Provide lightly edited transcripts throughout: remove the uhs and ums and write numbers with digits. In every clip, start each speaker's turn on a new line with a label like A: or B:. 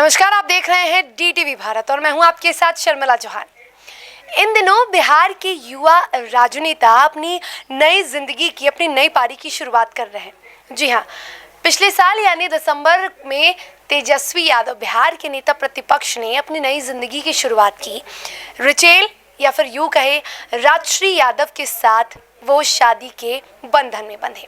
A: नमस्कार, आप देख रहे हैं DTV भारत और मैं हूं आपके साथ शर्मिला चौहान। इन दिनों बिहार के युवा राजनेता अपनी नई जिंदगी की अपनी नई पारी की शुरुआत कर रहे हैं। जी हां, पिछले साल यानी दिसंबर में तेजस्वी यादव बिहार के नेता प्रतिपक्ष ने अपनी नई जिंदगी की शुरुआत की। रिचेल या फिर यूं कहे राजश्री यादव के साथ वो शादी के बंधन में बंधे।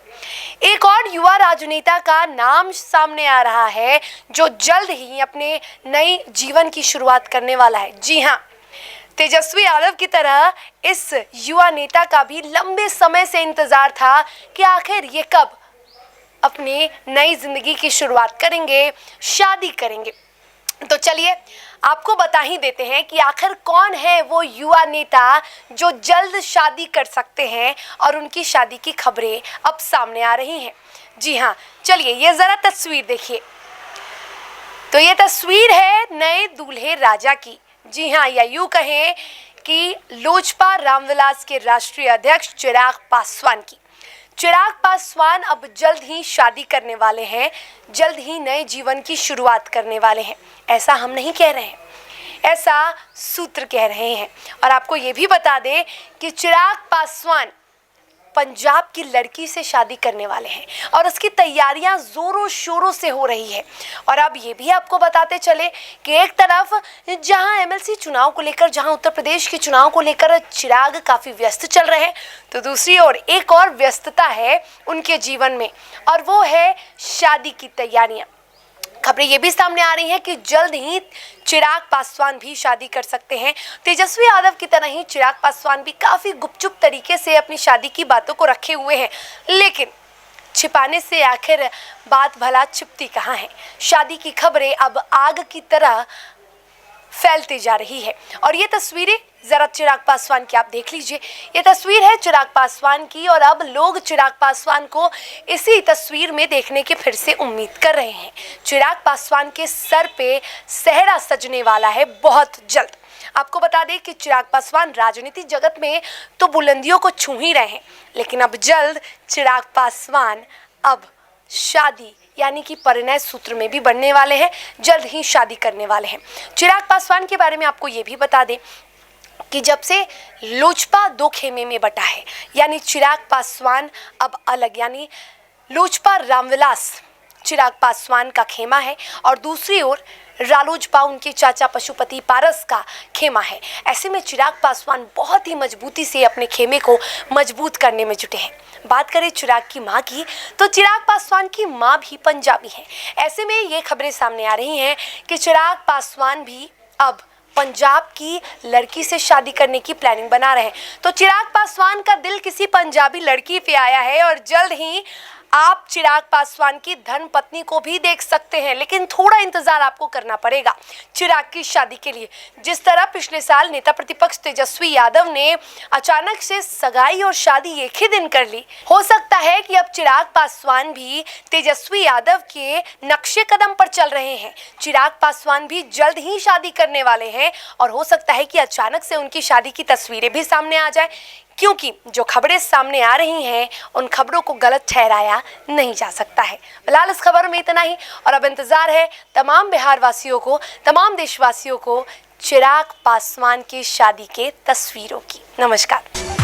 A: एक और युवा राजनेता का नाम सामने आ रहा है जो जल्द ही अपने नई जीवन की शुरुआत करने वाला है। जी हाँ, तेजस्वी यादव की तरह इस युवा नेता का भी लंबे समय से इंतजार था कि आखिर ये कब अपनी नई जिंदगी की शुरुआत करेंगे, शादी करेंगे। तो चलिए आपको बता ही देते हैं कि आखिर कौन है वो युवा नेता जो जल्द शादी कर सकते हैं और उनकी शादी की खबरें अब सामने आ रही हैं। जी हाँ, चलिए ये जरा तस्वीर देखिए। तो ये तस्वीर है नए दूल्हे राजा की। जी हाँ, या यूं कहें कि लोजपा रामविलास के राष्ट्रीय अध्यक्ष चिराग पासवान की। चिराग पासवान अब जल्द ही शादी करने वाले हैं, जल्द ही नए जीवन की शुरुआत करने वाले हैं। ऐसा हम नहीं कह रहे हैं, ऐसा सूत्र कह रहे हैं। और आपको ये भी बता दें कि चिराग पासवान पंजाब की लड़की से शादी करने वाले हैं और उसकी तैयारियां जोरों शोरों से हो रही है। और अब ये भी आपको बताते चले कि एक तरफ जहां MLC चुनाव को लेकर, जहां उत्तर प्रदेश के चुनाव को लेकर चिराग काफ़ी व्यस्त चल रहे हैं, तो दूसरी ओर एक और व्यस्तता है उनके जीवन में और वो है शादी की तैयारियां। खबरें ये भी सामने आ रही हैं कि जल्द ही चिराग पासवान भी शादी कर सकते हैं। तेजस्वी यादव की तरह ही चिराग पासवान भी काफ़ी गुपचुप तरीके से अपनी शादी की बातों को रखे हुए हैं, लेकिन छिपाने से आखिर बात भला छिपती कहाँ है। शादी की खबरें अब आग की तरह फैलती जा रही है। और ये तस्वीरें जरा चिराग पासवान की आप देख लीजिए। ये तस्वीर है चिराग पासवान की और अब लोग चिराग पासवान को इसी तस्वीर में देखने की फिर से उम्मीद कर रहे हैं। चिराग पासवान के सर पे सेहरा सजने वाला है बहुत जल्द। आपको बता दें कि चिराग पासवान राजनीतिक जगत में तो बुलंदियों को छू ही रहे हैं, लेकिन अब जल्द चिराग पासवान अब शादी यानी कि परिणय सूत्र में भी बनने वाले हैं, जल्द ही शादी करने वाले हैं। चिराग पासवान के बारे में आपको ये भी बता दें कि जब से लोजपा दो खेमे में बटा है, यानी चिराग पासवान अब अलग, यानी लोजपा रामविलास चिराग पासवान का खेमा है और दूसरी ओर रालोजपा उनके चाचा पशुपति पारस का खेमा है। ऐसे में चिराग पासवान बहुत ही मजबूती से अपने खेमे को मजबूत करने में जुटे हैं। बात करें चिराग की मां की, तो चिराग पासवान की मां भी पंजाबी है। ऐसे में ये खबरें सामने आ रही हैं कि चिराग पासवान भी अब पंजाब की लड़की से शादी करने की प्लानिंग बना रहे हैं। तो चिराग पासवान का दिल किसी पंजाबी लड़की पे आया है और जल्द ही आप चिराग पासवान की धर्म पत्नी को भी देख सकते हैं, लेकिन थोड़ा इंतजार आपको करना पड़ेगा चिराग की शादी के लिए। जिस तरह पिछले साल नेता प्रतिपक्ष तेजस्वी यादव ने अचानक से सगाई और शादी एक ही दिन कर ली, हो सकता है कि अब चिराग पासवान भी तेजस्वी यादव के नक्शे कदम पर चल रहे हैं। चिराग पासवान भी जल्द ही शादी करने वाले हैं और हो सकता है कि अचानक से उनकी शादी की तस्वीरें भी सामने आ जाए, क्योंकि जो खबरें सामने आ रही हैं उन खबरों को गलत ठहराया नहीं जा सकता है। फिलहाल इस खबर में इतना ही और अब इंतजार है तमाम बिहार वासियों को, तमाम देशवासियों को चिराग पासवान की शादी के तस्वीरों की। नमस्कार।